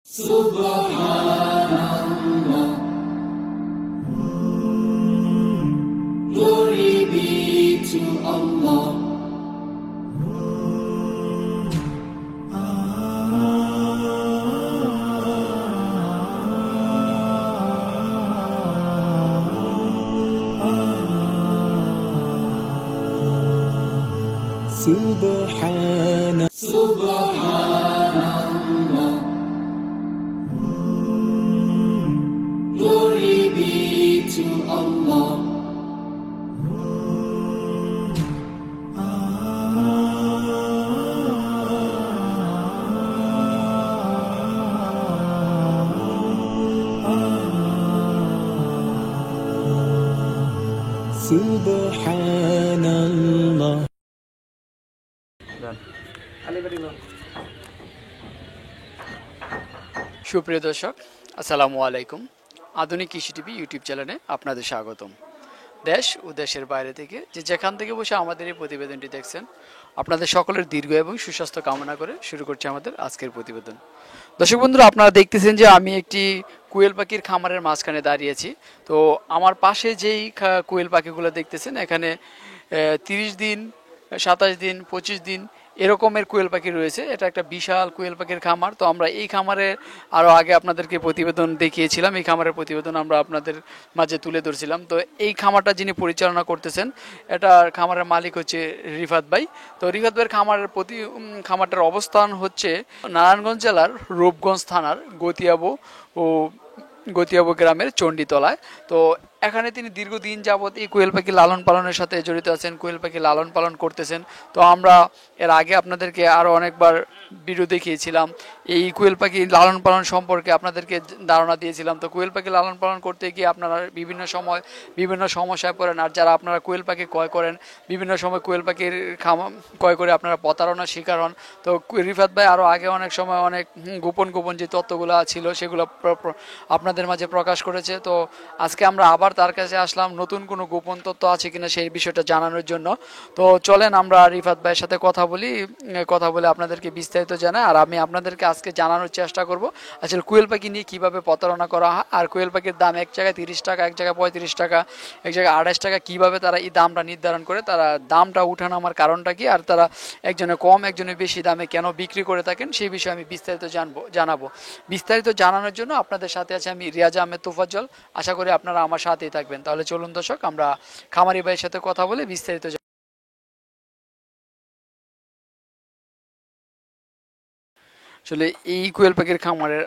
Subhanallah, glory be to Allah. Subhanallah, glory be to Allah. Subhanallah. সুপ্রিয় দর্শক, আসসালামু আলাইকুম। আধুনিক কৃষি টিভি ইউটিউব চ্যানেলে আপনাদের স্বাগতম। দেশ ও দেশের বাইরে থেকে যে যেখান থেকে বসে আমাদের এই প্রতিবেদনটি দেখছেন, আপনাদের সকলের দীর্ঘ এবং সুস্বাস্থ্য কামনা করে শুরু করছি আমাদের আজকের প্রতিবেদন। দর্শক বন্ধুরা, আপনারা দেখতেছেন যে আমি একটি কোয়েল পাখির খামারের মাঝখানে দাঁড়িয়েছি। তো আমার পাশে যেই কোয়েল পাখিগুলো দেখতেছেন, এখানে 30 দিন, 27 দিন, 25 দিন এরকমের কোয়েল পাখি রয়েছে। এটা একটা বিশাল কোয়েল পাখির খামার। তো আমরা এই খামারে আরও আগে আপনাদেরকে প্রতিবেদন দেখিয়েছিলাম, এই খামারের প্রতিবেদন আমরা আপনাদের মাঝে তুলে ধরছিলাম। তো এই খামারটা যিনি পরিচালনা করতেছেন, এটা খামারের মালিক হচ্ছে রিফাত ভাই। তো রিফাত ভাইয়ের খামারটার অবস্থান হচ্ছে নারায়ণগঞ্জ জেলার রূপগঞ্জ থানার গতিয়াবো গ্রামের চণ্ডীতলায়। তো এখানে তিনি দীর্ঘদিন যাবৎ এই কোয়েল পাখি লালন পালনের সাথে জড়িত আছেন, কোয়েল পাখি লালন পালন করতেছেন। তো আমরা এর আগে আপনাদেরকে আরও অনেকবার ভিডিও দেখিয়েছিলাম, এই কোয়েল পাখি লালন পালন সম্পর্কে আপনাদেরকে ধারণা দিয়েছিলাম। তো কোয়েল পাখি লালন পালন করতে গিয়ে আপনারা বিভিন্ন সময় বিভিন্ন সমস্যায় পড়েন, আর যারা আপনারা কোয়েল পাখি ক্রয় করেন, বিভিন্ন সময় কোয়েল পাখির ক্রয় করে আপনারা প্রতারণার শিকার হন। তো রিফাত ভাই আরও আগে অনেক সময় অনেক গোপন গোপন যে তথ্যগুলো ছিল সেগুলো আপনাদের মাঝে প্রকাশ করেছে। তো আজকে আমরা আবার তার কাছে আসলাম নতুন কোনো গোপন তথ্য আছে কিনা সেই বিষয়টা জানানোর জন্য। তো চলেন আমরা রিফাত ভাইয়ের সাথে কথা বলে আপনাদেরকে বিস্তারিত জানাই। আর আমি আপনাদেরকে আজকে জানানোর চেষ্টা করব আসলে কোয়েল পাখি নিয়ে কীভাবে প্রতারণা করা হয়, আর কোয়েল পাখির দাম এক জায়গায় 30 টাকা, এক জায়গায় 35 টাকা, এক জায়গায় 28 টাকা, কীভাবে তারা এই দামটা নির্ধারণ করে, তারা দামটা উঠানামার কারণটা কি, আর তারা একজনে কম একজনে বেশি দামে কেন বিক্রি করে থাকেন সেই বিষয়ে আমি বিস্তারিত জানাবো। বিস্তারিত জানানোর জন্য আপনাদের সাথে আছে আমি রিয়াজ আহমেদ তোফাজ্জল। আশা করি আপনারা আমার সাথেই থাকবেন। তাহলে চলুন দর্শক, আমরা খামারি ভাইয়ের সাথে কথা বলে বিস্তারিত আসলে এই কোয়েল পাখির খামারের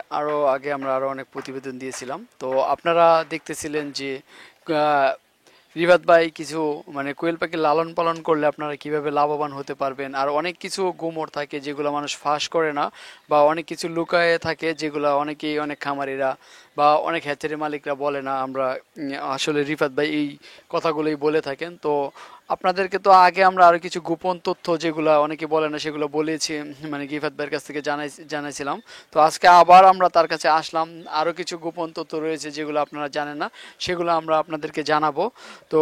আগে আমরা অনেক প্রতিবেদন দিয়েছিলাম। তো আপনারা দেখতেছিলেন যে রিবাদ ভাই কিছু কোয়েল পাখি লালন পালন করলে আপনারা কিভাবে লাভবান হতে পারবেন, আর অনেক কিছু গুমর থাকে যেগুলো মানুষ ফাঁস করে না, বা অনেক কিছু লুকায়ে থাকে যেগুলো অনেক খামারিরা বা অনেক হ্যাচারি মালিকরা বলে না। আমরা আসলে রিফাত ভাই এই কথাগুলোই বলে থাকেন। তো আপনাদেরকে তো আগে আমরা আরো কিছু গোপন তথ্য যেগুলো অনেকে বলে না সেগুলো বলেছি, রিফাত ভাইয়ের কাছ থেকে জানাইছিলাম। তো আজকে আবার আমরা তার কাছে আসলাম, আরো কিছু গোপন তথ্য রয়েছে যেগুলো আপনারা জানেন না, সেগুলো আমরা আপনাদেরকে জানাবো। তো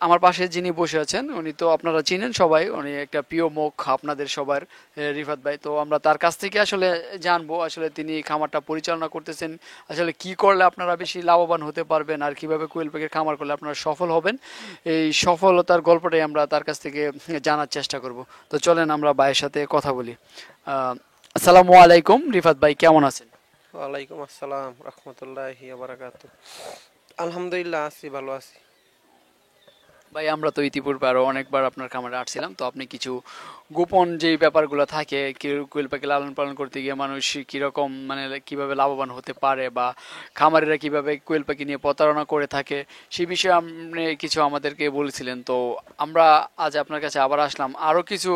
আমার পাশে যিনি বসে আছেন উনি তো আপনারা চিনেন সবাই, উনি একটা প্রিয় মুখ আপনাদের সবার, রিফাত ভাই। তো আমরা তার কাছ থেকে আসলে জানবো আসলে তিনি খামারটা পরিচালনা করতেছেন, আসলে কি করলে আপনারা বেশি লাভবান হতে পারবেন, আর কিভাবে কোয়েল পাখির খামার করলে আপনারা সফল হবেন, এই সফলতার গল্পটাই আমরা তার কাছ থেকে জানার চেষ্টা করব। তো চলেন আমরা ভাইয়ের সাথে কথা বলি। আসসালামু আলাইকুম রিফাত ভাই, কেমন আছেন? ওয়ালাইকুম আসসালাম রহমতুল্লাহি ওয়া বারাকাতুহু। আলহামদুলিল্লাহ আছি, ভালো আছি। ভাই আমরা তো ইতিপূর্বে আরো অনেকবার আপনার খামারে আসছিলাম। তো আপনি কিছু গোপন যে ব্যাপারগুলো থাকে, কোয়েল পাখি লালন পালন করতে গিয়ে মানুষ কিরকম কিভাবে লাভবান হতে পারে, বা খামারিরা কিভাবে কোয়েল পাখি নিয়ে প্রতারণা করে থাকে, সেই বিষয়ে আপনি কিছু আমাদেরকে বলেছিলেন। তো আমরা আজ আপনার কাছে আবার আসলাম আরো কিছু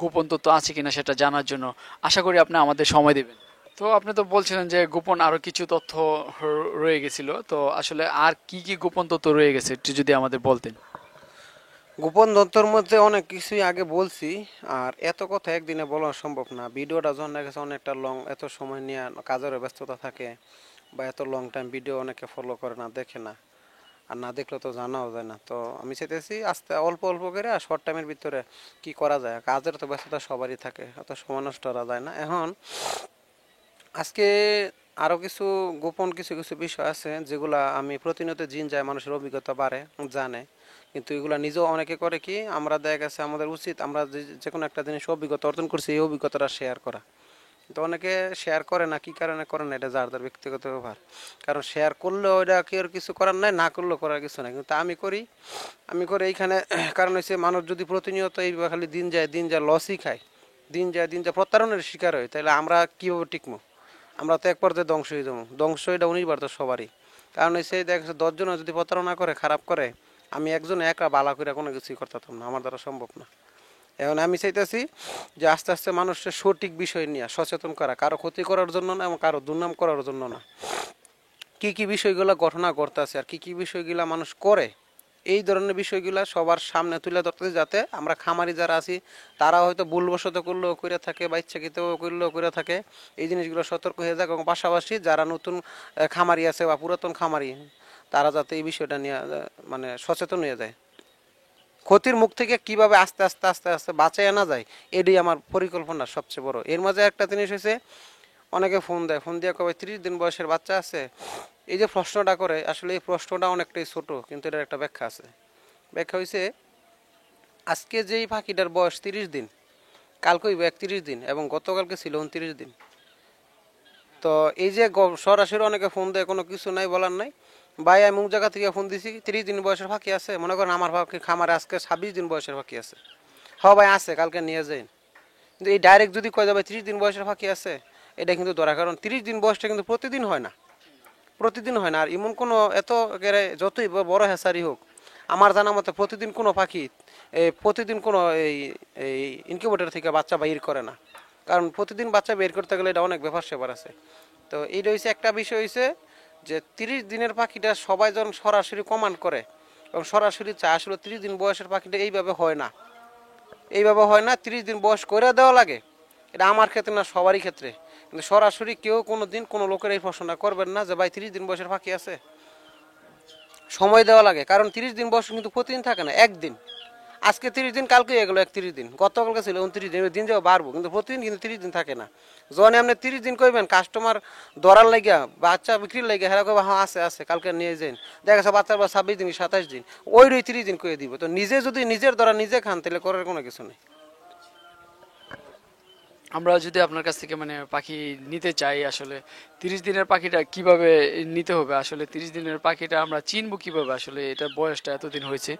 গোপন তথ্য আছে কিনা সেটা জানার জন্য। আশা করি আপনি আমাদের সময় দেবেন। তো আপনি তো বলছিলেন যে গোপন আরো কিছু তথ্য রয়ে গেছিল। তো আসলে আর কি কি গোপন তথ্য রয়ে গেছে একটু যদি আমাদের বলতেন। গোপন তথ্যের মধ্যে অনেক কিছুই আগে বলছি, আর এত কথা একদিনে বলা সম্ভব না। ভিডিওটা যখন দেখেছে অনেকটা লং, এত সময় নিয়ে কাজের ব্যস্ততা থাকে, বা এত লং টাইম ভিডিও অনেকে ফলো করে না, দেখে না, আর না দেখলে তো জানাও যায় না। তো আমি চাইতেছি আস্তে অল্প অল্প করে আর শর্ট টাইমের ভিতরে কি করা যায়। কাজের তো ব্যস্ততা সবারই থাকে, অত সময় নষ্ট করা যায় না। এখন আজকে আরো কিছু গোপন কিছু কিছু বিষয় আছে যেগুলা আমি প্রতিনিয়ত জিন যায়, মানুষের অভিজ্ঞতা বাড়ে, জানে, কিন্তু এগুলা নিজেও অনেকে করে কি, আমরা দেখা গেছে আমাদের উচিত আমরা যে কোনো একটা জিনিস অভিজ্ঞতা অর্জন করছি এই অভিজ্ঞতাটা শেয়ার করা। তো অনেকে শেয়ার করে না, কি কারণে করে না এটা যার যার ব্যক্তিগত ব্যাপার। কারণ শেয়ার করলেও ওইটা কেউ কিছু করার নাই, না করলেও করার কিছু নাই, কিন্তু আমি করি। আমি করে এইখানে কারণ হচ্ছে মানুষ যদি প্রতিনিয়ত এই খালি দিন যায় লসই খায়, দিন যায় প্রতারণের শিকার হয়, তাহলে আমরা কীভাবে টিকবো? আমরা তো এক পর্যায়ে ধ্বংস হয়ে যাবো। ধ্বংস এটা অনিবার্য সবারই। কারণ হচ্ছে দেখা যাচ্ছে 10 জন যদি প্রতারণা করে, খারাপ করে, আমি একজন একা বালা করে কোনো কিছুই করতাম না, আমার দ্বারা সম্ভব না। এখন আমি চাইতেছি যে আস্তে আস্তে মানুষের সঠিক বিষয় নিয়ে সচেতন করা, কারো ক্ষতি করার জন্য না এবং কারো দুর্নাম করার জন্য না। কি কি বিষয়গুলো ঘটনা ঘটতেছে আর কি কি বিষয়গুলো মানুষ করে, এই ধরনের বিষয়গুলো সবার সামনে তুলে ধরতে, যাতে আমরা খামারি যারা আছি তারা হয়তো ভুলবশত করলেও করে থাকে বা ইচ্ছাকৃত করলেও করে থাকে, এই জিনিসগুলো সতর্ক হয়ে যাক। এবং পাশাপাশি যারা নতুন খামারি আছে বা পুরাতন খামারি, তারা যাতে এই বিষয়টা নিয়ে মানে সচেতন হয়ে যায়, ক্ষতির মুখ থেকে কিভাবে আস্তে আস্তে আস্তে আস্তে বাঁচাই আনা যায়, এটাই আমার পরিকল্পনা সবচেয়ে বড়। এর মাঝে একটা জিনিস হয়েছে, অনেকে ফোন দেয়, ফোন দিয়ে কবে 30 দিন বয়সের বাচ্চা আছে, এই যে প্রশ্নটা করে, আসলে এই প্রশ্নটা অনেকটাই ছোট, কিন্তু এটার একটা ব্যাখ্যা আছে। ব্যাখ্যা হয়েছে, আজকে যেই পাখিটার বয়স 30 দিন, কালকে 31 দিন এবং গতকালকে ছিল 29 দিন। তো এই যে সরাসরি অনেকে ফোন দেয়, কোনো কিছু নাই, বলার নাই, ভাই আমি মুখ জায়গা থেকে ফোন দিছি, 30 দিন বয়সের পাখি আছে, মনে করেন আমার পাখি খামারে আজকে 26 দিন বয়সের পাখি আছে, হ্যাঁ ভাই আছে, কালকে নিয়ে যাই। কিন্তু এই ডাইরেক্ট যদি কয়ে যাবে 30 দিন বয়সের পাখি আছে, এটা কিন্তু ধরা। কারণ 30 দিন বয়সটা কিন্তু প্রতিদিন হয় না, প্রতিদিন হয় না। আর এমন কোনো এত যতই বড় হ্যাসারি হোক, আমার জানা মতে প্রতিদিন কোনো পাখি প্রতিদিন কোনো এই এই ইনকিউবেটর থেকে বাচ্চা বাইর করে না। কারণ প্রতিদিন বাচ্চা বের করতে গেলে এটা অনেক ব্যাপার স্যাপার আছে। তো এইটা হচ্ছে একটা বিষয় হয়েছে যে 30 দিনের পাখিটা সবাই যখন সরাসরি কমান্ড করে এবং সরাসরি চায়, আসলে 30 দিন বয়সের পাখিটা এইভাবে হয় না, এইভাবে হয় না, 30 দিন বয়স করে দেওয়া লাগে। এটা আমার ক্ষেত্রে না, সবারই ক্ষেত্রে। কিন্তু সরাসরি কেউ কোনো দিন কোনো লোকের এই প্রশ্নটা করবেন না যে ভাই 30 দিন বয়সের পাখি আছে, সময় দেওয়া লাগে। কারণ 30 দিন বয়স কিন্তু প্রতিদিন থাকে না, একদিন। আজকে 30 দিন, কালকে এগুলো 31 দিন, গতকালকে ছিল 29 দিন, দিন যাও বাড়বো, কিন্তু প্রতিদিন কিন্তু 30 দিন থাকে না। যখন আপনি 30 দিন কইবেন, কাস্টমার ধরার লাগিয়া বাচ্চা বিক্রির লাগিয়া হেরা কইবা হ্যাঁ আছে আছে, কালকে নিয়ে যান, দেখা গেছে বাচ্চার বা 26 দিন 27 দিন, ওই 30 দিন কয়ে দিব। তো নিজে যদি নিজের ধরা নিজে খান, তাহলে করার কোনো কিছু নেই। আমরা যদি আপনার কাছ থেকে মানে পাখি নিতে চাই, আসলে 30 দিনের পাখিটা কিভাবে নিতে হবে? আসলে 30 দিনের পাখিটা আমরা চিনবো কিভাবে, আসলে এটা বয়সটা এতদিন হয়েছে?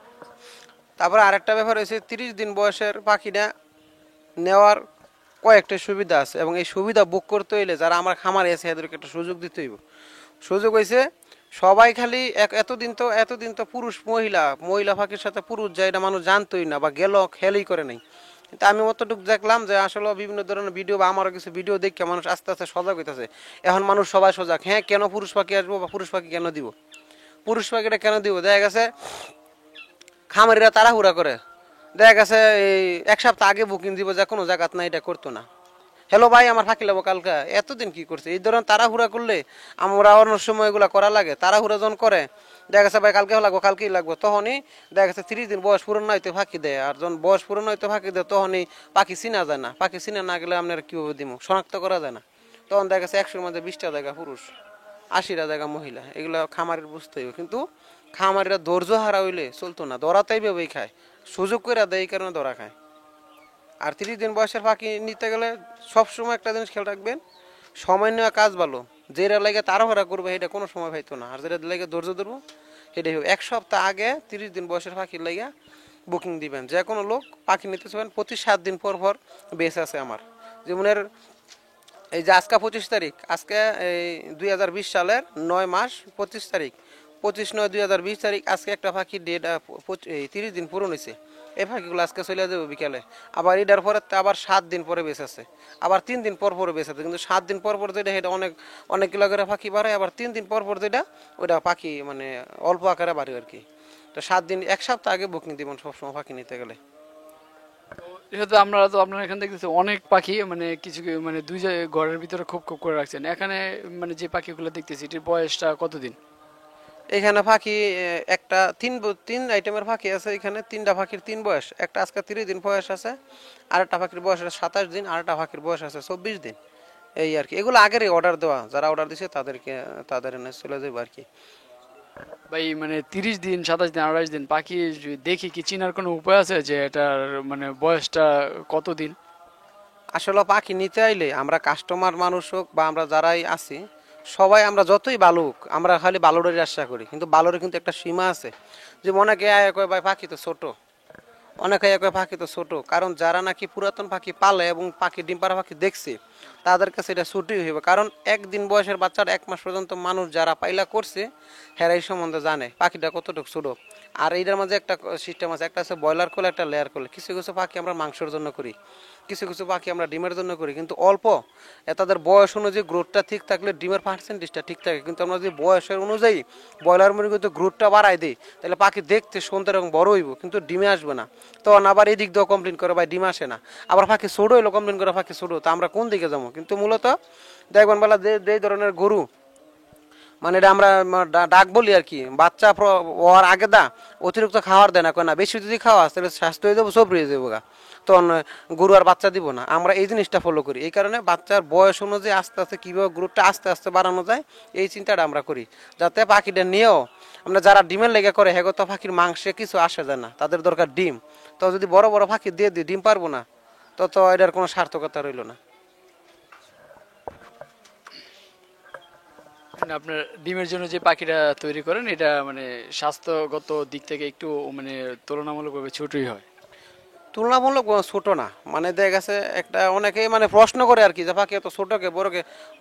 তারপরে আরেকটা ব্যাপার হয়েছে, 30 দিন বয়সের পাখিটা নেওয়ার কয়েকটা সুবিধা আছে, এবং এই সুবিধা বুক করতে হইলে যারা আমার খামারে আছে এদেরকে একটা সুযোগ দিতে হইব। সুযোগ হয়েছে, সবাই খালি এতদিন তো পুরুষ মহিলা মহিলা পাখির সাথে পুরুষ যায়, এটা মানুষ জানতোই না বা গেল খেয়ালই করে নাই। কিন্তু আমি অতটুকু দেখলাম যে আসলে বিভিন্ন ধরনের ভিডিও বা আমারও কিছু ভিডিও দেখে মানুষ আস্তে আস্তে সজাগ হইতেছে। এখন মানুষ সবাই সজাগ, হ্যাঁ কেন পুরুষ পাখি আসবো বা পুরুষ পাখি কেন দিব, পুরুষ পাখিটা কেন দিব। দেখা গেছে খামারিরা তাড়াহুড়া করে, দেখা গেছে এই 1 সপ্তাহ আগে বুকিং দিব, যে কোনো জায়গাত না, এটা করতো না। হ্যালো ভাই আমার ফাঁকি লাগবো কালকে, এতদিন কি করছে, এই ধরনের তাড়াহুড়া করলে আমরা অন্য সময় এগুলো করা লাগে। তাড়াহুড়া যখন করে, দেখা গেছে ভাই কালকে লাগবো, কালকেই লাগবো, তখনই দেখা গেছে 30 দিন বয়স পূরণ হইতে ফাঁকি দেয়। আর যখন বয়স পূরণ হইতে ফাঁকি দেয়, তখনই পাখি চিনা যায় না। পাখি চিনা না গেলে আপনার কীভাবে দিব, শনাক্ত করা যায় না। তখন দেখা গেছে 100-র মধ্যে 20টা জায়গা পুরুষ, 80টা জায়গা মহিলা। এগুলো খামারের বুঝতে হইব। কিন্তু খামারিরা ধৈর্য হারা হইলে চলতো না, ধরাতেই ভেবেই খায়, সুযোগ করে দেয়, এই কারণে ধরা খায়। আর 30 দিন বয়সের পাখি নিতে গেলে সবসময় একটা জিনিস খেয়াল রাখবেন, সময় নেওয়া কাজ ভালো। যেটা লাগে তাড়াহুড়া করবে এটা কোনো সময় পাইতো না। আর যেটা লাগে ধৈর্য ধরবো, সেটাই হবে। 1 সপ্তাহ আগে 30 দিন বয়সের পাখির লাগিয়া বুকিং দিবেন। যে কোনো লোক পাখি নিতে চাবেন, প্রতি 7 দিন পর পর বেস আছে আমার। যেমনের এই যে আজকে 25 তারিখ, আজকে এই 2020 সালের 9 মাস 25 তারিখ, 25/9/2020 তারিখ, আজকে একটা পাখির ডেট 30 দিন পূরণ হয়েছে। এই পাখিগুলো আজকে চলে যাবে বিকালে। আবার এটার পরে আবার 7 দিন পরে বেঁচে আছে, আবার 3 দিন পর পরে বেঁচে আছে। কিন্তু 7 দিন পর পর যেটা, এটা অনেক কিলো করে পাখি বাড়ে। আবার 3 দিন পর পর যেটা, ওইটা পাখি মানে অল্প আকারে বাড়ে আর কি। তো 7 দিন, 1 সপ্তাহ আগে বুকিং দিবেন সবসময় পাখি নিতে গেলে। যেহেতু আমরা তো আপনার এখান থেকে দেখতেছি অনেক পাখি, মানে কিছু মানে দুই জায়গায় ঘরের ভিতরে খুব খুব করে রাখছেন। এখানে মানে যে পাখিগুলো দেখতেছি, এটির বয়সটা কতদিন? এখানে পাখি একটা তিন আইটেমের পাখি আছে। এখানে 3টা পাখির 3 বয়স। একটা আজকে 30 দিন বয়স আছে, আর একটা পাখির বয়স আছে 27 দিন, আর একটা পাখির বয়স আছে 24 দিন। এই আর কি, এগুলো আগেরই অর্ডার দেওয়া, যারা অর্ডার দিছে তাদের এনে চলে যাবে আর কি। ভাই মানে 30 দিন, 27 দিন, 28 দিন পাখি দেখি কি চিনার কোনো উপায় আছে যে এটার মানে বয়সটা কতদিন? আসলে পাখি নিতে আইলে আমরা কাস্টমার মানুষ হোক বা আমরা যারাই আছি, সবাই আমরা যতই বালুক আমরা খালি বালুরের আশা করি, কিন্তু বালুরের কিন্তু একটা সীমা আছে। যে অনেকে আয় কয় ভাই পাখি তো ছোট, অনেকে কয় পাখি তো ছোট, কারণ যারা নাকি পুরাতন পাখি পালে এবং পাখি ডিম পাড়া পাখি দেখছে তাদের কাছে এটা ছুটি হইবে। কারণ একদিন বয়সের বাচ্চার 1 মাস পর্যন্ত মানুষ যারা পাইলা করছে হেরা এই সম্বন্ধে জানে পাখিটা কতটুকু ছোট। আর এইটার মাঝে একটা সিস্টেম আছে, একটা আছে ব্রয়লার কোলে, একটা লেয়ার কোলে। কিছু কিছু পাখি আমরা মাংসের জন্য করি, কিছু কিছু পাখি আমরা ডিমের জন্য করি, কিন্তু অল্প তাদের বয়স অনুযায়ী গ্রোথটা ঠিক থাকলে ডিমের পার্সেন্টেজটা ঠিক থাকে। কিন্তু আমরা যদি বয়সের অনুযায়ী ব্রয়লার মুরগিতে গ্রোথটা বাড়াই দিই তাহলে পাখি দেখতে সুন্দর এবং বড় হইব, কিন্তু ডিমে আসবে না। তখন আবার এই দিক দিয়েও কমপ্লেন করে ভাই ডিম আসে না, আবার পাখি ছোটো হইলো কমপ্লেন করে পাখি ছোটো, তা আমরা কোন দিকে যাবো? কিন্তু মূলত দেখবেন বেলা যে ধরনের গরু, মানে এটা আমরা ডাক বলি আর কি, বাচ্চা হওয়ার আগে অতিরিক্ত খাওয়ার দেয় না, কেন বেশি যদি খাওয়া তাহলে স্বাস্থ্য হয়ে যাবো, সব রয়ে যাবো গা, তখন গরু আর বাচ্চা দিব না। আমরা এই জিনিসটা ফলো করি, এই কারণে বাচ্চার বয়স অনুযায়ী আস্তে আস্তে কীভাবে গ্রোথটা আস্তে আস্তে বাড়ানো যায় এই চিন্তাটা আমরা করি, যাতে পাখিটা নিয়েও আমরা যারা ডিমের লেগে করে হেগো তো পাখির মাংসে কিছু আসে যায় না, তাদের দরকার ডিম। তো যদি বড় বড় পাখি দিয়ে দিই ডিম পারবো না, তো এটার কোনো সার্থকতা রইল না। মানে আপনার ডিমের জন্য যে পাখিটা তৈরি করেন এটা মানে স্বাস্থ্যগত দিক থেকে একটু মানে তুলনামূলকভাবে ছোটই হয়। তুলনামূলক ছোট না, মানে দেখা গেছে একটা অনেকেই মানে প্রশ্ন করে আর কি যে পাখি এত ছোটকে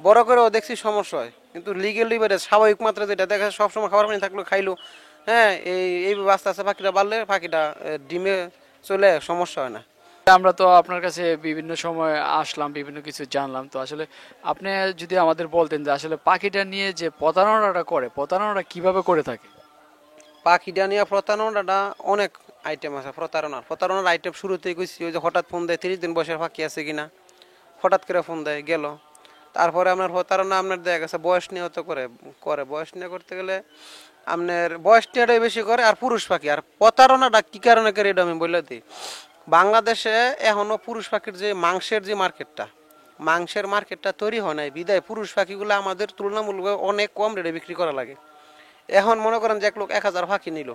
বড় করেও দেখছি সমস্যা হয়, কিন্তু লিগেল লিভারে স্বাভাবিক মাত্রা যেটা দেখা যায় সবসময় খাবার পানি থাকলে খাইলো, হ্যাঁ এইভাবে আস্তে আস্তে পাখিটা বাড়লে পাখিটা ডিমে চলে সমস্যা হয় না। আমরা তো আপনার কাছে বিভিন্ন সময় আসলাম, বিভিন্ন কিছু জানলাম, তো আসলে আপনি যদি আমাদের বলতেন যে আসলে পাখিটা নিয়ে যে প্রতারণাটা করে, প্রতারণাটা কিভাবে করে থাকে? পাখিটা নিয়ে প্রতারণাটা অনেক আইটেম আছে। প্রতারণার আইটেম শুরুতেই কইছি, ওই যে হঠাৎ ফোন দেয় 30 দিন বয়সের পাখি আছে কিনা, হঠাৎ করে ফোন দেয় গেল। তারপরে আপনার প্রতারণা আপনার দেখা গেছে বয়স নিয়ে তো করে বয়স নিয়ে করতে গেলে আপনার বয়স নিয়েটাই বেশি করে, আর পুরুষ পাখি। আর প্রতারণাটা কি কারণে করে এটা আমি বলে দিই। বাংলাদেশে এখনো পুরুষ পাখির যে মাংসের মার্কেটটা তৈরি হয় নাই, বিদায় পুরুষ পাখিগুলো আমাদের তুলনামূলক অনেক কম রেটে বিক্রি করা লাগে। এখন মনে করেন যে এক লোক 1000 পাখি নিল,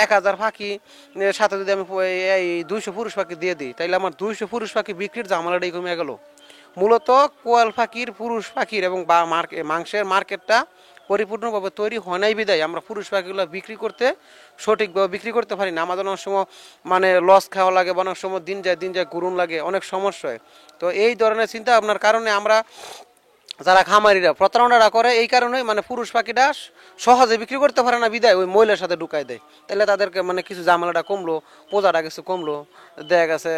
1000 পাখি সাথে যদি আমি এই 200 পুরুষ পাখি দিয়ে দিই, তাইলে আমার 200 পুরুষ পাখি বিক্রির ঝামেলাটাই কমে গেল। মূলত কোয়াল পাখির, পুরুষ পাখির এবং মাংসের মার্কেটটা পরিপূর্ণভাবে তৈরি হয় নাই বিদায় আমরা পুরুষ পাখিগুলো সঠিকভাবে বিক্রি করতে পারি না। আমাদের অনেক সময় মানে লস খাওয়া লাগে, অনেক সময় দিন যায় গুরুন লাগে, অনেক সমস্যা হয়। তো এই ধরনের চিন্তা ভাবনার কারণে আমরা যারা খামারিরা প্রতারণাটা করে এই কারণে, মানে পুরুষ পাখিটা সহজে বিক্রি করতে পারে না বিদায় ওই মহিলার সাথে ঢুকাই দেয়। তাহলে তাদেরকে মানে কিছু ঝামেলাটা কমলো, পোজাটা কিছু কমলো। দেখা গেছে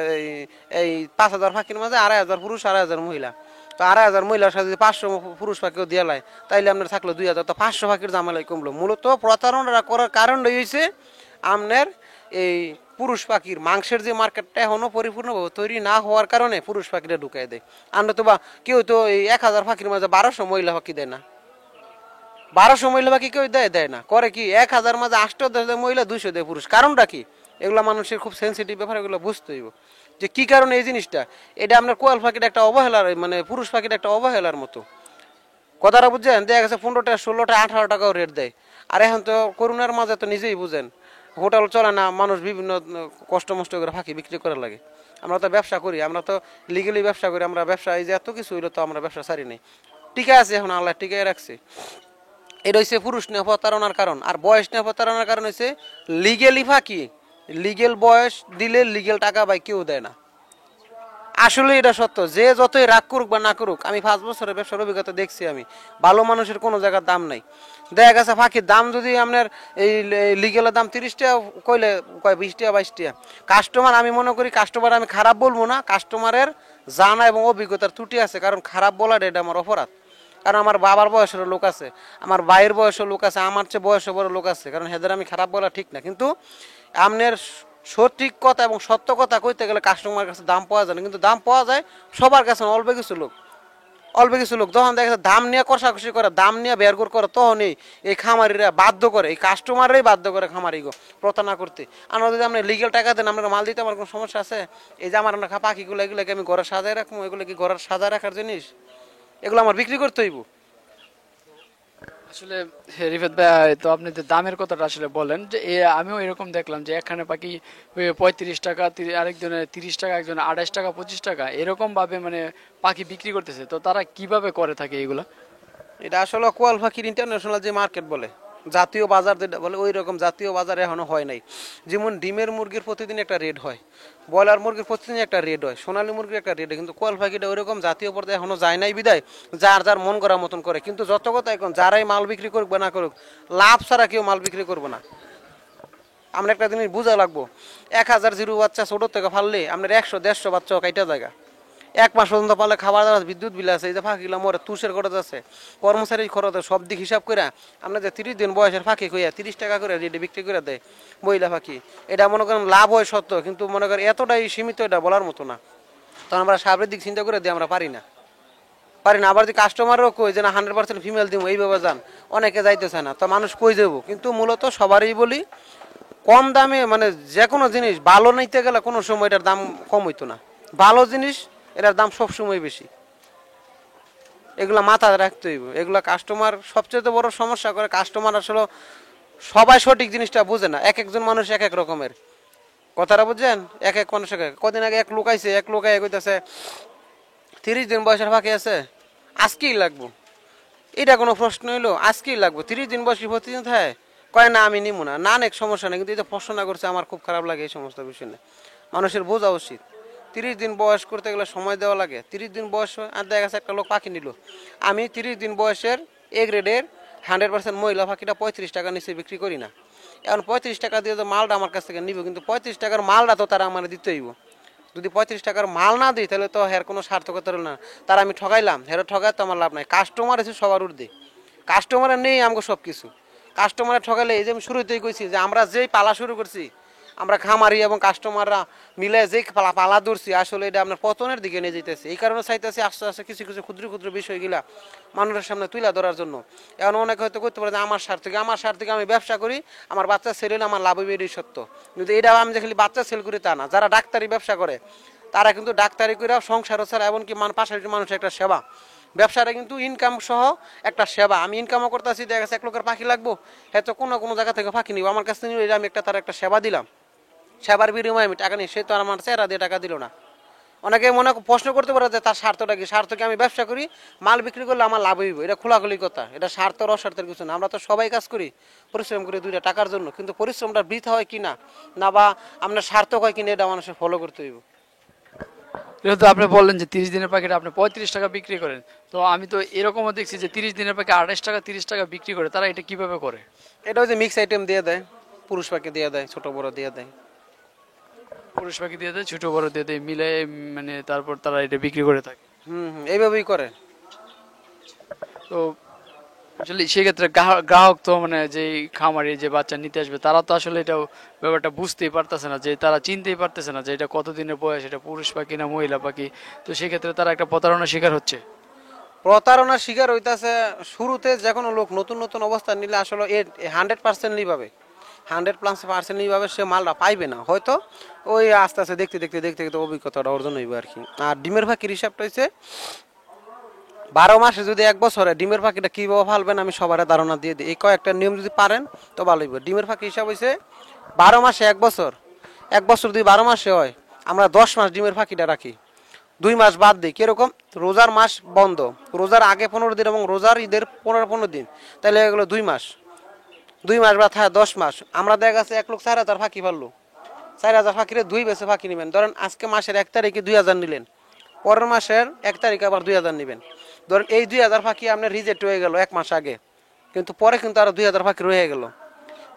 এই 5000 পাখির মাঝে 2500 পুরুষ, 2500 মহিলা। তো 2500 মহিলার সাথে যদি 500 পুরুষ পাখিও দিয়ে লাই, তাইলে আপনার থাকলো 2000, তো 500 পাখির ঝামেলাই কমলো। মূলত প্রতারণাটা করার কারণটাই হয়েছে আপনার এই পুরুষ পাখির মাংসের যে মার্কেটটা এখনো পরিপূর্ণভাবে তৈরি না হওয়ার কারণে পুরুষ পাখিটা ঢুকাই দেয়। আমরা তো বা কেউ তো এই 1000 পাখির মাঝে 1200 মহিলা পাখি দেয় না, 1200 মহিলা পাখি কেউ দেয় না, করে কি 1000 মাঝে 810 দেয় মহিলা, 200 দেয় পুরুষ। কারণটা কি? এগুলো মানুষের খুব সেন্সিটিভ ব্যাপার, এগুলো বুঝতে হইব যে কি কারণে এই জিনিসটা। এটা আপনার কোয়াল পাখিটা একটা অবহেলার, মানে পুরুষ পাখিটা একটা অবহেলার মতো। কথাটা বুঝছেন? দেখা গেছে 15টা 16টা 18 টাকাও রেট দেয়। আর এখন তো করোনার মাঝে তো নিজেই বুঝেন হোটেল চলে না, মানুষ বিভিন্ন কষ্ট মষ্ট করে ফাঁকি বিক্রি করা লাগে। আমরা তো ব্যবসা করি, আমরা তো লিগেলি ব্যবসা করি, আমরা ব্যবসা এই যে এত কিছু হইলো তো আমরা ব্যবসা ছাড়ি নেই, টিকে আছে এখন, আল্লাহ টিকে রাখছে। এটা হচ্ছে পুরুষ নিয়ে প্রতারণার কারণ। আর বয়স নিয়ে প্রতারণার কারণ হচ্ছে লিগেলি ফাঁকি, লিগেল বয়স দিলে লিগেল টাকা ভাই কেউ দেয় না। আসলে এটা সত্য, যে যতই রাগ করুক বা না করুক, আমি 5 বছরের ব্যবসার অভিজ্ঞতা দেখছি, আমি ভালো মানুষের কোনো জায়গার দাম নাই। দেখা গেছে পাখির দাম যদি আপনার এই লিগেলের দাম 30 টাকা কইলে কয় 20 টাকা 22 টাকা। কাস্টমার, আমি মনে করি কাস্টমার আমি খারাপ বলবো না, কাস্টমারের জানা এবং অভিজ্ঞতার ত্রুটি আছে, কারণ খারাপ বলাটা এটা আমার অপরাধ। কারণ আমার বাবার বয়সের লোক আছে, আমার ভাইয়ের বয়সের লোক আছে, আমার চেয়ে বয়সে বড় লোক আছে, কারণ হেদের আমি খারাপ বলা ঠিক না। কিন্তু আপনার সঠিক কথা এবং সত্য কথা কইতে গেলে কাস্টমারের কাছে দাম পাওয়া যায় না, কিন্তু দাম পাওয়া যায় সবার কাছে, অল্প কিছু লোক যখন দেখা যায় দাম নিয়ে কষাকষি করে, দাম নিয়ে বেরগুর করে, তখনই এই খামারিরা বাধ্য করে, এই কাস্টমাররাই বাধ্য করে খামারিগো প্রতারণা করতে। আমরা যদি আপনি লিগেল টাকা দেন, আপনার মাল দিতে আমার কোনো সমস্যা আছে? এই যে আমার পাখিগুলো, এগুলোকে আমি ঘরে সাজায় রাখবো, এগুলো কি ঘরের সাজায় রাখার জিনিস? এগুলো আমার বিক্রি করতে হইব। আসলে রিফাত ভাই, তো আপনি যে দামের কথাটা আসলে বলেন যে আমিও এরকম দেখলাম যে একখানে পাখি 35 টাকা, আরেকজনে 30 টাকা, একজনে 28 টাকা, 25 টাকা এরকম ভাবে মানে পাখি বিক্রি করতেছে। তো তারা কিভাবে করে থাকে এগুলা? এটা আসলে কোয়াল পাখির ইন্টারন্যাশনাল যে মার্কেট বলে, জাতীয় বাজার যেটা বলে, ওই রকম জাতীয় বাজার এখনো হয় নাই। যেমন ডিমের মুরগির প্রতিদিন একটা রেট হয়, ব্রয়লার মুরগির প্রতিদিন একটা রেট হয়, সোনালী মুরগির একটা রেট হয়, কিন্তু কোয়াল পাখিটা ওই রকম জাতীয় পর্যায়ে এখনো যায় নাই বিদায় যার যার মন করার মতন করে। কিন্তু যত কথা এখন যারাই মাল বিক্রি করুক বা না করুক, লাভ ছাড়া কেউ মাল বিক্রি করবো না। আমরা একটা জিনিস বোঝা লাগবো, 1000 জিরো বাচ্চা ছোট থেকে ফাললে আপনার 100-150 বাচ্চা কাইটা জায়গা। 1 মাস পর্যন্ত পারলে খাবার দাবার বিদ্যুৎ বিল আছে, এই যে ফাঁকিগুলো মরে, তুষের খরচ আছে, কর্মচারীর খরচ আছে, সব দিক হিসাব করে আমরা যে 30 দিন বয়সের ফাঁকি কইয়া 30 টাকা করে রেটে বিক্রি করে দেয় মহিলা ফাঁকি। এটা মনে করেন লাভ হয় সত্য, কিন্তু মনে করেন এতটাই সীমিত, এটা বলার মতো না। তখন আমরা সাবের দিক চিন্তা করে দিই, আমরা পারি না। আবার যদি কাস্টমারও কই যে না 100% ফিমেল দিব এইভাবে যান, অনেকে যাইতেছে না, তো মানুষ কই যাবো। কিন্তু মূলত সবারই বলি কম দামে, মানে যে কোনো জিনিস ভালো নিতে গেলে কোনো সময় এটার দাম কম হইতো না। ভালো জিনিস এটার দাম সবসময় বেশি, এগুলা মাথায় রাখতে হইব। এগুলা কাস্টমার সবচেয়ে বড় সমস্যা করে, কাস্টমার আসলে সবাই সঠিক জিনিসটা বুঝে না। এক একজন মানুষ এক এক রকমের, কথাটা বুঝছেন? এক এক মানুষ কদিন আগে এক লোক আইছে, এক লোক আগে কইতাছে 30 দিন বয়সের ফাঁকি আছে, আজকেই লাগবো। এটা কোনো প্রশ্ন হইলো? আজকেই লাগবো? 30 দিন বয়স প্রতিদিন থাকে? কয় না আমি নিবো না। না অনেক সমস্যা নেই, কিন্তু এই যে প্রশ্ন না করছে আমার খুব খারাপ লাগে। এই সমস্ত বিষয় নিয়ে মানুষের বোঝা উচিত। 30 দিন বয়স করতে গেলে সময় দেওয়া লাগে। 30 দিন বয়স আর দেখা গেছে একটা লোক পাখি নিল, আমি 30 দিন বয়সের এ গ্রেডের 100% মহিলা পাখিটা 35 টাকা নিচে বিক্রি করি না। এখন 35 টাকা দিয়ে তো মালটা আমার কাছ থেকে নিব, কিন্তু 35 টাকার মালটা তো তারা আমার দিতে হইব। যদি 35 টাকার মাল না দিই তাহলে তো হের কোনো সার্থকতা হলো না। তারা আমি ঠগাইলাম, হেরো ঠগায় তো আমার লাভ নাই। কাস্টমার এসে সবার উর্ধে, কাস্টমারের নেই আমাকে সব কিছু। কাস্টমারে ঠকালে, এই যে আমি শুরুতেই কইছি যে আমরা যেই পালা শুরু করছি, আমরা খামারি এবং কাস্টমাররা মিলে যে পালা ধরছি, আসলে এটা আপনার পতনের দিকে নিয়ে যেতেছে। এই কারণে চাইতেছি আস্তে আস্তে কিছু কিছু ক্ষুদ্র ক্ষুদ্র বিষয়গুলা মানুষের সামনে তুলে ধরার জন্য। এখন অনেকে হয়তো করতে পারে যে আমার স্বার্থে আমি ব্যবসা করি, আমার বাচ্চা ছেলে আমার লাভ হইবে, এটাই সত্য। কিন্তু এটা আমি যে খালি বাচ্চা সেল করি তা না। যারা ডাক্তারি ব্যবসা করে তারা কিন্তু ডাক্তারি করে সংসারও ছাড়া, এমনকি পাশাপাশি মানুষের একটা সেবা। ব্যবসাটা কিন্তু ইনকাম সহ একটা সেবা। আমি ইনকামও করতেছি, দেখা গেছে এক লোকের পাখি লাগবো, হয়তো কোনো কোনো জায়গা থেকে পাখি নিব, আমার কাছ থেকে নিলে আমি তার একটা সেবা দিলাম, সেবার বিনিময়ে আমি টাকা নিই। সে তো আমার চেহারা দিয়ে টাকা দিল না। অনেকে প্রশ্ন করতে পারে যে তার স্বার্থটা কি? স্বার্থকে আমি ব্যবসা করি, মাল বিক্রি করলে আমার লাভ হইব, এটা খোলাখুলি কথা। এটা স্বার্থের অস্বার্থের কিছু না। আমরা তো সবাই কাজ করি, পরিশ্রম করি 2টা টাকার জন্য, কিন্তু পরিশ্রমটা বৃথা হয় কিনা না বা আপনার সার্থক হয় কিনা, এটা মানুষের ফলো করতে হইব। যেহেতু আপনি বললেন যে 30 দিনের পাখিটা আপনি 35 টাকা বিক্রি করেন, তো আমি তো এরকমও দেখছি যে 30 দিনের পাখি 28 টাকা, 30 টাকা বিক্রি করে। তারা এটা কিভাবে করে? এটা হচ্ছে মিক্স আইটেম দিয়ে দেয়, পুরুষ পাখি দিয়ে দেয়, ছোট বড় দিয়ে দেয়। পুরুষ পাখি দিয়ে দেয়, ছোট বড় দিয়ে দেয়, মিলে মানে তারপর তারা এটা বিক্রি করে থাকে। এইভাবেই করে। তো আসলে সেক্ষেত্রে গ্রাহক তো মানে যে খামারি যে বাচ্চা নিতে আসবে, তারা তো আসলে এটা ব্যাপারটা বুঝতেই পারতেছে না, যে তারা চিনতেই পারতেছে না যে এটা কতদিনের বয়স, এটা পুরুষ পাখি না মহিলা পাখি। তো সেক্ষেত্রে তারা একটা প্রতারণার শিকার হচ্ছে। প্রতারণার শিকার হইতাছে শুরুতে। যে কোনো লোক নতুন নতুন অবস্থান নিলে আসলে 100% পাবে, 100% পাবে, সে মালটা পাইবে না। হয়তো ওই আস্তে আস্তে দেখতে দেখতে দেখতে দেখতে অভিজ্ঞতাটা অর্জন হইবে আর কি। আর ডিমের পাখির হিসাবটা হচ্ছে 12 মাসে যদি 1 বছরে ডিমের পাখিটা কীভাবে ফালবেন আমি সবার ধারণা দিয়ে দিই। এই কয়েকটা নিয়ম যদি পারেন তো ভালো হইবে। ডিমের পাখি হিসাব হয়েছে 12 মাসে 1 বছর, 1 বছর যদি 12 মাসে হয়, আমরা 10 মাস ডিমের পাখিটা রাখি, 2 মাস বাদ দিই। কিরকম? রোজার মাস বন্ধ, রোজার আগে 15 দিন এবং রোজার ঈদের 15 দিন, তাহলে এগুলো 2 মাস। 2 মাস বা 10 মাস। আমরা দেখা গেছে এক লোক 4000 ফাঁকি পারলো, 4000 ফাঁকিরে 2 বেছে ফাঁকি নেবেন। ধরেন আজকে মাসের 1 তারিখে 2000 নিলেন, পরের মাসের 1 তারিখে আবার 2000 নেবেন। ধরেন এই 2000 ফাঁকি আপনার রিজেক্ট হয়ে গেল 1 মাস আগে, কিন্তু পরে কিন্তু আরো 2000 ফাঁকি রয়ে গেল।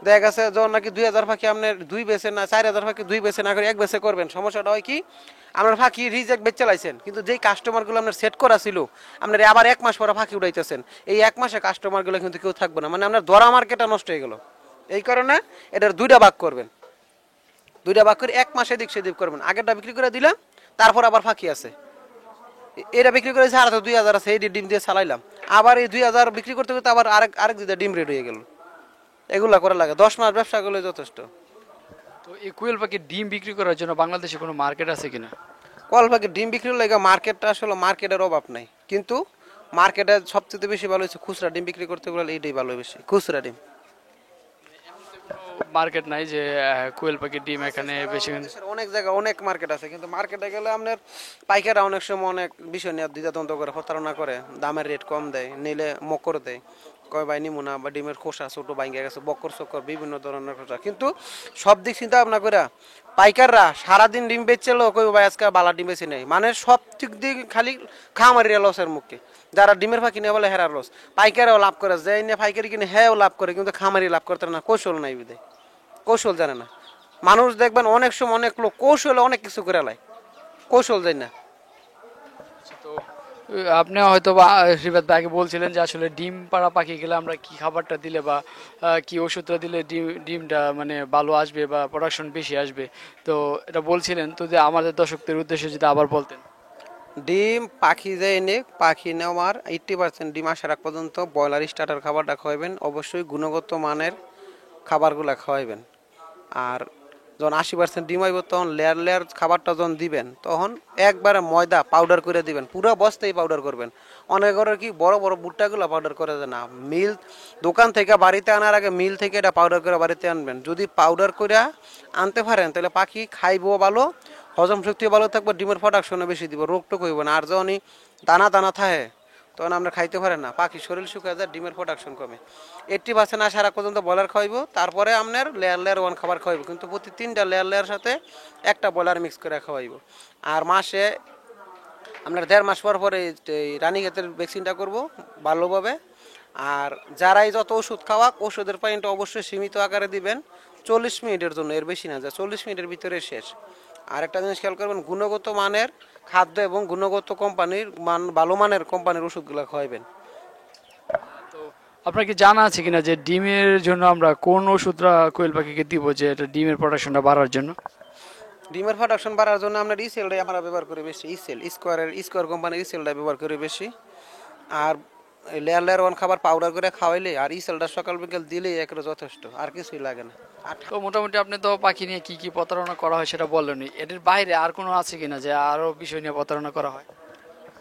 দেখা গেছে যখন নাকি 2000 ফাঁকি আপনার 2 বেছে না, 4000 ফাঁকি 2 বেছে না করে 1 বেছে করবেন, সমস্যাটা হয় কি? আপনার ফাঁকি রিজেক্ট বেচ চালাইছেন, কিন্তু যেই কাস্টমারগুলো আপনার সেট করা ছিল, আপনার আবার 1 মাস পরে ফাঁকি উঠাইতেছেন। এই 1 মাসে কাস্টমারগুলো কিন্তু কেউ থাকবে না, মানে আপনার ধরা মার্কেটটা নষ্ট হয়ে গেল। এই কারণে এটার 2টা ভাগ করবেন, 2টা ভাগ করে 1 মাসে দিক সেদিক করবেন। আগেরটা বিক্রি করে দিলাম, তারপর আবার ফাঁকি আছে, এটা বিক্রি করেছে আর 2000 আছে, এই ডিম দিয়ে চালাইলাম, আবার এই 2000 বিক্রি করতে করতে আবার আরেক দিতে ডিম রেড হয়ে গেল। এগুলা করা লাগে, 10 মাস ব্যবসা করলে যথেষ্ট। তো এই কোয়েল পাখির ডিম বিক্রি করার জন্য বাংলাদেশে কোনো মার্কেট আছে কিনা? কোয়েল পাখির ডিম বিক্রির লাগে মার্কেটটা আসলে মার্কেটের অভাব নাই, কিন্তু মার্কেটে সবচেয়ে বেশি ভালো হচ্ছে খুচরা ডিম বিক্রি করতে গেলে এইটাই ভালো বেশি, খুচরা ডিম। মার্কেট নাই যে কোয়েল পাখির ডিম এখানে বেশি? দেশের অনেক জায়গায় অনেক মার্কেট আছে, কিন্তু মার্কেটে গেলে আপনার পাইকাররা অনেক সময় অনেক বিষয় নিয়ে দ্বিধাদ্বন্দ্ব করে, প্রতারণা করে, দামের রেট কম দেয়, নিলে মকর দেয়, কয় ভাই নিমু না, বা ডিমের খোসা ছোট ভাঙ্গা গেছে, বকর চক্কর বিভিন্ন ধরনের খোসা। কিন্তু সব দিক চিন্তা ভাবনা করে পাইকাররা সারাদিন ডিম বেচছিল, কই ভাই আজকে বালা ডিম বেশি নেই, মানে সব দিক দিয়ে খালি খামারিরা লসের মুখে। যারা ডিমের ফাঁকি নিয়ে বলে হেরার লস, পাইকারেও লাভ করে, যে নিয়ে পাইকারি কিনে হ্যাঁ লাভ করে, কিন্তু খামারি লাভ করতে না, কৌশল নাই বিদে, কৌশল জানে না মানুষ। দেখবেন অনেক সময় অনেক লোক কৌশলে অনেক কিছু করে লাই, কৌশল যায় না। তো আপনি হয়তো বা রিবাদ ভাই আগে বলছিলেন যে আসলে ডিম পাড়া পাখি গেলে আমরা কি খাবারটা দিলে বা কি ওষুধটা দিলে ডিমটা মানে ভালো আসবে বা প্রোডাকশন বেশি আসবে, তো এটা বলছিলেন। তো যে আমাদের দর্শকদের উদ্দেশ্যে যদি আবার বলতেন। ডিম পাখি যে এনে পাখি নেওয়ার 80% ডিম আসার আগ পর্যন্ত ব্রয়লার স্টার্টার খাবারটা খাওয়াবেন, অবশ্যই গুণগত মানের খাবারগুলো খাওয়াবেন। আর যখন 80% ডিম হইব তখন লেয়ার লেয়ার খাবারটা যখন দিবেন, তখন একবারে ময়দা পাউডার করে দিবেন, পুরো বস্তাই পাউডার করবেন। অনেক ঘরে কি বড় বড় ভুট্টাগুলো পাউডার করে দেয় না, মিল দোকান থেকে বাড়িতে আনার আগে মিল থেকে এটা পাউডার করে বাড়িতে আনবেন। যদি পাউডার করে আনতে পারেন তাহলে পাখি খাইবো ভালো, হজম শক্তি ভালো থাকবে, ডিমের প্রোডাকশনও বেশি দিব, রোগটোক হইব না। আর যখনই দানা দানা থাকে তখন আমরা খাইতে পারেন না, পাখি শরীর শুকিয়ে যায়, ডিমের প্রোডাকশন কমে। 80% আসার আগ পর্যন্ত ব্রয়লার খাওয়াইব, তারপরে আপনার লেয়ার লেয়ার ওয়ান খাবার খাওয়াইব, কিন্তু প্রতি 3টা লেয়ার লেয়ার সাথে একটা ব্রয়লার মিক্স করে খাওয়াইব। আর মাসে আপনার 1.5 মাস পর পরে এই রানীক্ষেতের ভ্যাকসিনটা করব ভালোভাবে। আর যারাই যত ওষুধ খাওয়াক, ওষুধের পানিটা অবশ্যই সীমিত আকারে দিবেন, 40 মিনিটের জন্য, এর বেশি না, যা 40 মিনিটের ভিতরে শেষ। আর একটা জিনিস খেয়াল করবেন, গুণগত মানের খাদ্য এবং গুণগত কোম্পানির ভালো মানের কোম্পানির ওষুধগুলো খাওয়াইবেন। তো আপনার কি জানা আছে কিনা যে ডিমের জন্য আমরা কোন ওষুধটা কোয়েল পাখিকে দিব যে এটা ডিমের প্রোডাকশনটা বাড়ার জন্য? ডিমের প্রোডাকশন বাড়ার জন্য আমরা ইসেলটাই আমরা ব্যবহার করি বেশি, ইসেল স্কোয়ার কোম্পানির ইসেলটা ব্যবহার করি বেশি। আর লেয়ার লেয়ার ওয়ান খাবার পাউডার করে খাওয়াইলে আর ইসেলটা সকাল বিকেল দিলেই একেবারে যথেষ্ট, আর কিছুই লাগে না। আর তো মোটামুটি আপনি তো পাখি নিয়ে কি কি প্রতারণা করা হয় সেটা বললেনই, এদের বাইরে আর কোনো আছে কিনা যে আরো বিষয় নিয়ে প্রতারণা করা হয়?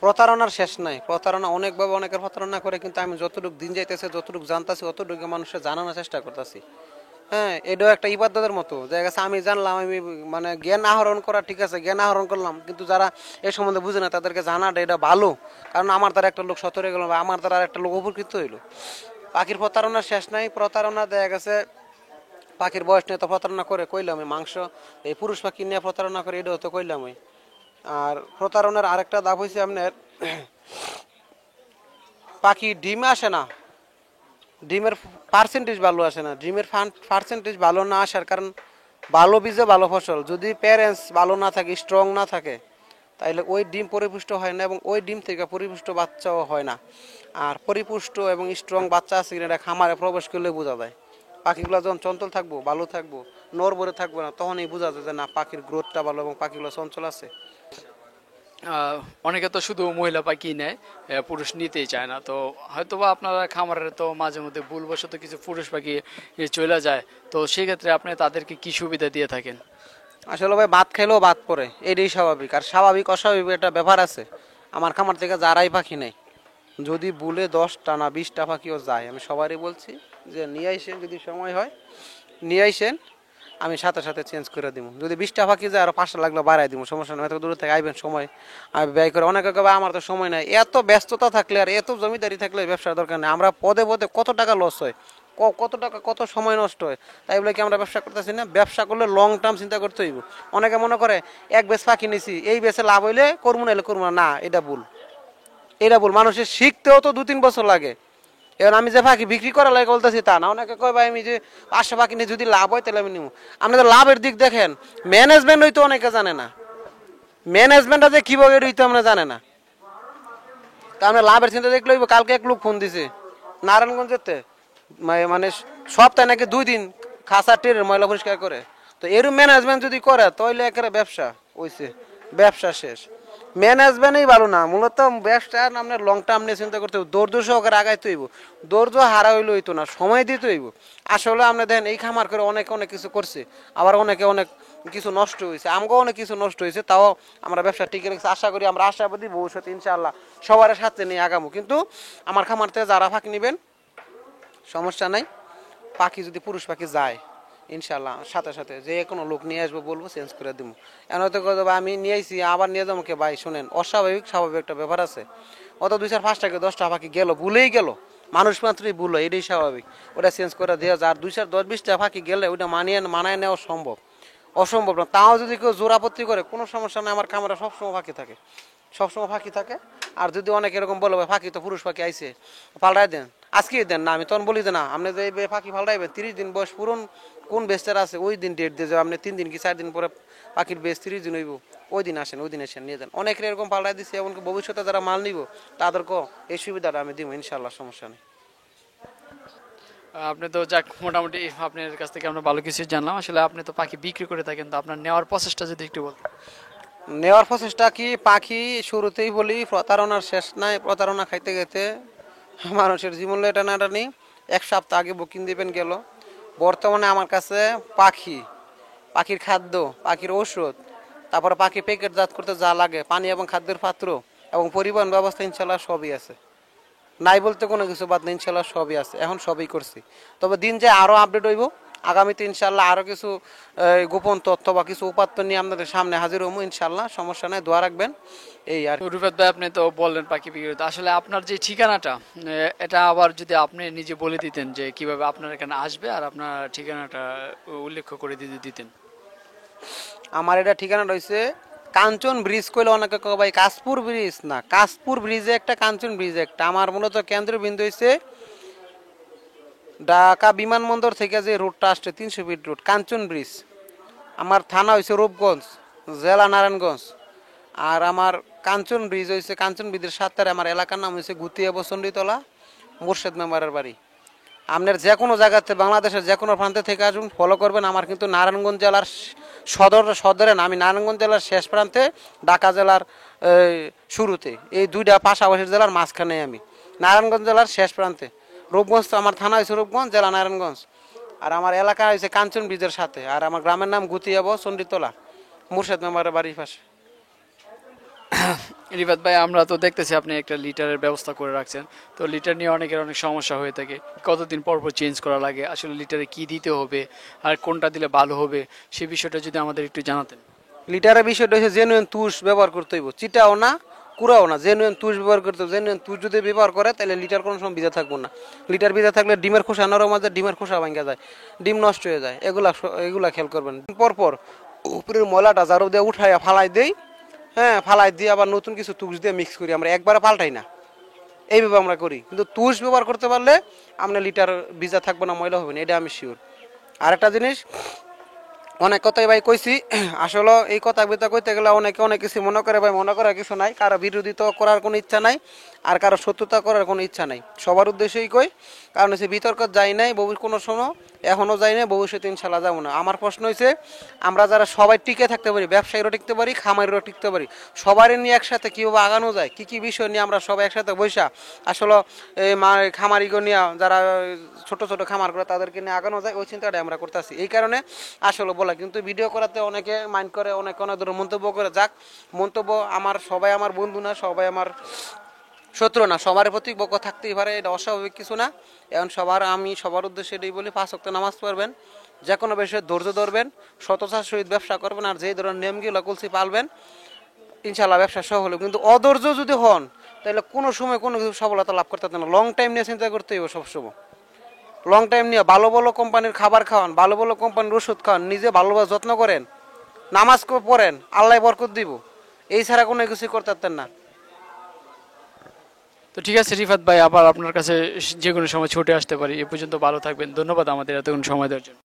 প্রতারণার শেষ নাই, প্রতারণা অনেকভাবে অনেকের প্রতারণা করে, কিন্তু আমি যতটুকু দিন যাইতেছে, যতটুকু জানতাছি, অতটুকু মানুষের জানানোর চেষ্টা করতেছি। হ্যাঁ, এটাও একটা ইবাদতের মতো জায়গা আছে। আমি জানলাম, আমি মানে জ্ঞান আহরণ করা, ঠিক আছে, জ্ঞান আহরণ করলাম, কিন্তু যারা এ সম্বন্ধে বুঝে না তাদেরকে জানাটা এটা ভালো, কারণ আমার দ্বারা একটা লোক সতর্ক গেল, আমার দ্বারা একটা লোক উপকৃত হইলো। পাখির প্রতারণার শেষ নাই, প্রতারণা দেখা গেছে পাখির বয়স নিয়ে তো প্রতারণা করে, কইলাম মাংস এই পুরুষ পাখি নিয়ে প্রতারণা করে, এটাও তো কইলাম। আর প্রতারণার আরেকটা দাব হয়েছে আপনার, পাখি ডিমে আসে না, ডিমের পার্সেন্টেজ ভালো আসে না। ডিমের পার্সেন্টেজ ভালো না আসার কারণ, ভালো বীজে ভালো ফসল, যদি প্যারেন্টস ভালো না থাকে, স্ট্রং না থাকে, তাইলে ওই ডিম পরিপুষ্ট হয় না, এবং ওই ডিম থেকে পরিপুষ্ট বাচ্চাও হয় না। আর পরিপুষ্ট এবং স্ট্রং বাচ্চা আছে কিনা এটা খামারে প্রবেশ করলে বোঝা যায়। পাখিগুলো যখন চঞ্চল থাকবো, ভালো থাকবো, নড়বড়ে থাকবো না, তখনই বোঝা যায় যে না, পাখির গ্রোথটা ভালো এবং পাখিগুলো চঞ্চল আছে। অনেকে তো শুধু মহিলা পাখি নেয়, পুরুষ নিতেই চায় না। তো হয়তোবা আপনারা খামারের তো মাঝে মধ্যে ভুলবশত কিছু পুরুষ পাখি চলে যায়, তো সেই ক্ষেত্রে আপনি তাদেরকে কি সুবিধা দিয়ে থাকেন? আসলে ভাই ভাত খাইলেও বাদ পড়ে, এটাই স্বাভাবিক। আর স্বাভাবিক অস্বাভাবিক একটা ব্যাপার আছে। আমার খামার থেকে যারাই পাখি নেই, যদি ভুলে 10টা না 20টা পাখিও যায়, আমি সবারই বলছি যে নিয়ে আইসেন, যদি সময় হয় নিয়ে আইসেন, আমি সাথে সাথে চেঞ্জ করে দিব। যদি 20টা পাখি যায়, আরও 5টা লাগলে বাড়াই দিব, সমস্যা নেই। এত দূর থেকে আইবেন, সময় আমি ব্যয় করে। অনেকে কবে আমার তো সময় নাই, এত ব্যস্ততা থাকলে আর এত জমিদারি থাকলে ব্যবসার দরকার নেই। আমরা পদে পদে কত টাকা লস হয়, কত টাকা, কত সময় নষ্ট হয়, তাই বলে কি আমরা ব্যবসা করতেছি না? ব্যবসা করলে লং টার্ম চিন্তা করতে হইব। অনেকে মনে করে এক বেশ পাখি নিছি, এই বেশে লাভ হইলে করবো, না এলে করবো না, এটা ভুল, এটা ভুল। মানুষের শিখতেও তো 2-3 বছর লাগে। এবার আমি যে পাখি বিক্রি করা লাগে বলতেছি তা না। অনেকে কয় ভাই আমি যে 500 পাখি নিয়ে যদি লাভ হয় তাহলে আমি নিব। আপনাদের লাভের দিক দেখেন, ম্যানেজমেন্ট হইতো অনেকে জানে না, ম্যানেজমেন্টটা যে কিভাবে হইতো আমরা জানে না। কারণ লাভের চিন্তা দেখলে হইব। কালকে এক লোক ফোন দিছে নারায়ণগঞ্জেতে, মানে সপ্তাহে নাকি 2 দিন খাসা টেরের ময়লা পরিষ্কার করে। তো এর ম্যানেজমেন্ট যদি করে তাহলে একেবারে ব্যবসা হইছে, ব্যবসা শেষ। ম্যানেজমেন্টই ভালো না, মূলত ব্যবসা আপনার লং টার্ম নিয়ে চিন্তা করতে হইব, ধৈর্য সহকারে আগাইতে হইব। ধৈর্য হারা হইলে হইতো না, সময় দিতে হইব। আসলে আপনি দেখেন এই খামার করে অনেকে অনেক কিছু করছে, আবার অনেকে অনেক কিছু নষ্ট হয়েছে, আমগো অনেক কিছু নষ্ট হয়েছে, তাও আমরা ব্যবসা টিকে রেখেছি। আশা করি, আমরা আশাবাদী ভবিষ্যতে ইনশাআল্লাহ সবার সাথে নিয়ে আগামো। কিন্তু আমার খামার থেকে যারা পাখি নেবেন সমস্যা নাই, পাখি যদি পুরুষ পাখি যায় ইনশাল্লাহ সাথে সাথে যে কোনো লোক নিয়ে আসবো, বলবো চেঞ্জ করে দিব। এমন হয়তো আমি নিয়ে আইছি আবার নিয়ে যাবো কে ভাই, শোনেন অস্বাভাবিক স্বাভাবিক একটা ব্যাপার আছে। অত 2-4-5টা 10টা পাখি গেল, ভুলেই গেল, মানুষ মাত্রই ভুল হয়, এটাই স্বাভাবিক। ওটা চেঞ্জ করে দেওয়া যায়। আর 2-4-10-20টা পাখি গেলে ওইটা মানায় নেওয়া অসম্ভব না। তাও যদি কেউ জোর আপত্তি করে কোনো সমস্যা নেই, আমার খামারে সবসময় পাখি থাকে, সবসময় ফাঁকি থাকে। আর যদি অনেক এরকম বলে ভাই ফাঁকি তো পুরুষ পাখি আইছে পাল্টাই দেন, আজকেই দেন না, আমি তখন বলি যে না, আপনি যে ফাঁকি পাল্টাইবেন 30 দিন বয়স পূরণ কোন বেস্টার আছে ওই দিন ডেট দিয়ে যাবে, আপনি 3 দিন কি 4 দিন পরে পাখির বেশ 30 দিন হইব, ওই দিন আসেন, ওই দিন এসে নিয়ে যান। অনেকের এরকম পাল্টাই দিচ্ছে, এমনকি ভবিষ্যতে যারা মাল নিব তাদেরকেও এই সুবিধাটা আমি দিব ইনশাল্লাহ, সমস্যা নেই। আপনি তো যাক মোটামুটি আপনার কাছ থেকে আমরা ভালো কিছু জানলাম। আসলে আপনি তো পাখি বিক্রি করে থাকেন, তো আপনার নেওয়ার প্রসেসটা যদি একটু বলতেন। নেওয়ার প্রচেষ্টা কি, পাখি শুরুতেই বলি প্রতারণার শেষ নাই, প্রতারণা খাইতে খাইতে মানুষের জীবন টানাটানি। 1 সপ্তাহ আগে বুকিং দিবেন গেল। বর্তমানে আমার কাছে পাখির খাদ্য, পাখির ওষুধ, তারপরে পাখি প্যাকেটজাত করতে যা লাগে, পানি এবং খাদ্যের পাত্র এবং পরিবহন ব্যবস্থা ইনশাল্লাহ সবই আছে। নাই বলতে কোনো কিছু বাদ নেই, ইনশাল্লাহ সবই আছে, এখন সবই করছি। তবে দিন যে আরও আপডেট হইব, আগামীতে ইনশাল্লাহ আরও কিছু গোপন তথ্য বা কিছু উপাত্ত নিয়ে আপনাদের সামনে হাজির হবো ইনশাল্লাহ, সমস্যা নেই, দোয়া রাখবেন এই আর। রুফাত ভাই, আপনি তো বললেন পাখি বিক্রি করতে, আসলে আপনার যে ঠিকানাটা এটা আবার যদি আপনি নিজে বলে দিতেন যে কিভাবে আপনার এখানে আসবে আর আপনার ঠিকানাটা উল্লেখ করে দিতেন। আমার এটা ঠিকানা রয়েছে কাঞ্চন ব্রিজ, কইলে অনেকে কয় ভাই কাশপুর ব্রিজ, না কাশপুর ব্রিজে একটা, কাঞ্চন ব্রিজে একটা। আমার মূলত কেন্দ্রবিন্দু হয়েছে ঢাকা বিমানবন্দর থেকে যে রোডটা আসছে 300 ফিট রোড, কাঞ্চন ব্রিজ। আমার থানা হয়েছে রূপগঞ্জ, জেলা নারায়ণগঞ্জ। আর আমার কাঞ্চন ব্রিজ হয়েছে, কাঞ্চন ব্রিজের সাথে আমার এলাকার নাম হয়েছে গুতিয়া বসন্ডিতলা, মুর্শেদ মেম্বারের বাড়ি। আপনার যে কোনো জায়গাতে, বাংলাদেশের যে কোনো প্রান্তে থেকে আসুন, ফলো করবেন। আমার কিন্তু নারায়ণগঞ্জ জেলার সদরে না, আমি নারায়ণগঞ্জ জেলার শেষ প্রান্তে, ঢাকা জেলার শুরুতে, এই দুইটা পাশাপাশি জেলার মাঝখানে আমি, নারায়ণগঞ্জ জেলার শেষ প্রান্তে। রূপগঞ্জ, আমার থানা হয়েছে রূপগঞ্জ, জেলা নারায়ণগঞ্জ। আর আমার এলাকা হয়েছে কাঞ্চন ব্রিজের সাথে। আর আমার গ্রামের নাম গুতিয়াবো চণ্ডীতলা, মুর্শেদ মেম্বারের বাড়ির পাশে। রিফাত ভাই, আমরা তো দেখতেছি আপনি একটা লিটারের ব্যবস্থা করে রাখছেন, তো লিটার নিয়ে অনেকের অনেক সমস্যা হয়ে থাকে, কতদিন পর পর চেঞ্জ করা লাগে, আসলে লিটারে কি দিতে হবে আর কোনটা দিলে ভালো হবে, সেই বিষয়টা যদি আমাদের একটু জানাতেন। লিটারের বিষয়টা হচ্ছে জেনুইন তুষ ব্যবহার করতে হইব, চিটাও না কুড়াও না, জেনুইন তুষ ব্যবহার করতে হবে। জেনুইন তুষ যদি ব্যবহার করে তাহলে লিটার কোনো সময় ভিজা থাকবো না। লিটার ভিজা থাকলে ডিমের খোসা নরম মাঝে ডিমের খোসা ভাঙা যায়, ডিম নষ্ট হয়ে যায়, এগুলা খেয়াল করবেন। পরপর উপরের ময়লাটা ঝাড়ু দিয়ে উঠাইয়া ফালাই দেই, হ্যাঁ ফালাই দিয়ে আবার নতুন কিছু তুষ দিয়ে মিক্স করি, আমরা একবারে পাল্টাই না, এইভাবে আমরা করি। কিন্তু তুষ ব্যবহার করতে পারলে আপনার লিটার ভিজা থাকবো না, ময়লা হবে না, এটা আমি শিওর। আরেকটা জিনিস, অনেক কথাই ভাই কইছি, আসলে এই কথা বিতা কইতে গেলে অনেকে অনেক কিছু মনে করে ভাই, মনে করার কিছু নাই, কারো বিরোধিতা করার কোনো ইচ্ছা নাই, আর কারো শত্রুতা করার কোনো ইচ্ছা নাই, সবার উদ্দেশ্যেই কই। কারণ হচ্ছে বিতর্ক যাই নাই কোনো সময়, এখনও যাই নাই, ভবিষ্যতে ইনশাল্লাহ যাবো না। আমার প্রশ্ন হয়েছে, আমরা যারা সবাই টিকে থাকতে পারি, ব্যবসায়ীরাও টিকতে পারি, খামারিরাও টিকতে পারি, সবারই নিয়ে একসাথে কীভাবে আগানো যায়, কী কী বিষয় নিয়ে আমরা সবাই একসাথে বৈশা আসলে এই খামারিকে নিয়ে, যারা ছোট ছোট খামার করে তাদেরকে নিয়ে আগানো যায়, ওই চিন্তাটাই আমরা করতেছি। এই কারণে আসলে বলা, কিন্তু ভিডিও করাতে অনেকে মাইন্ড করে, অনেক অনেক ধরনের মন্তব্য করে। যাক, মন্তব্য আমার, সবাই আমার বন্ধু না, সবাই আমার শত্রু না, সবার প্রতি পক্ষ থাকতেই পারে, এটা অস্বাভাবিক কিছু না। এখন আমি সবার উদ্দেশ্যে এটাই বলি, 5 ওয়াক্ত নামাজ পড়বেন, যে কোনো বিষয়ে ধৈর্য ধরবেন, সততার সহিত ব্যবসা করবেন, আর যেই ধরনের নিয়মগুলো কলসি পালবেন, ইনশাল্লাহ ব্যবসা সফল হবে। কিন্তু অধৈর্য যদি হন তাহলে কোনো সময় কোনো কিছু সফলতা লাভ করতে পারবেন না। লং টাইম নিয়ে চিন্তা করতে হবে সবসময়, লং টাইম নিয়ে ভালো ভালো কোম্পানির খাবার খাওয়ান, ভালো ভালো কোম্পানির ওষুধ খাওয়ান, নিজে ভালোভাবে যত্ন করেন, নামাজ পড়েন, আল্লাহ বরকত দিব, এই ছাড়া কোনো কিছু করতে পারতেন না। তো ঠিক আছে রিফাত ভাই, আবার আপনার কাছে যে কোনো সময় ছুটে আসতে পারি। এ পর্যন্ত ভালো থাকবেন, ধন্যবাদ আমাদের এতক্ষণ সময় দেওয়ার জন্য।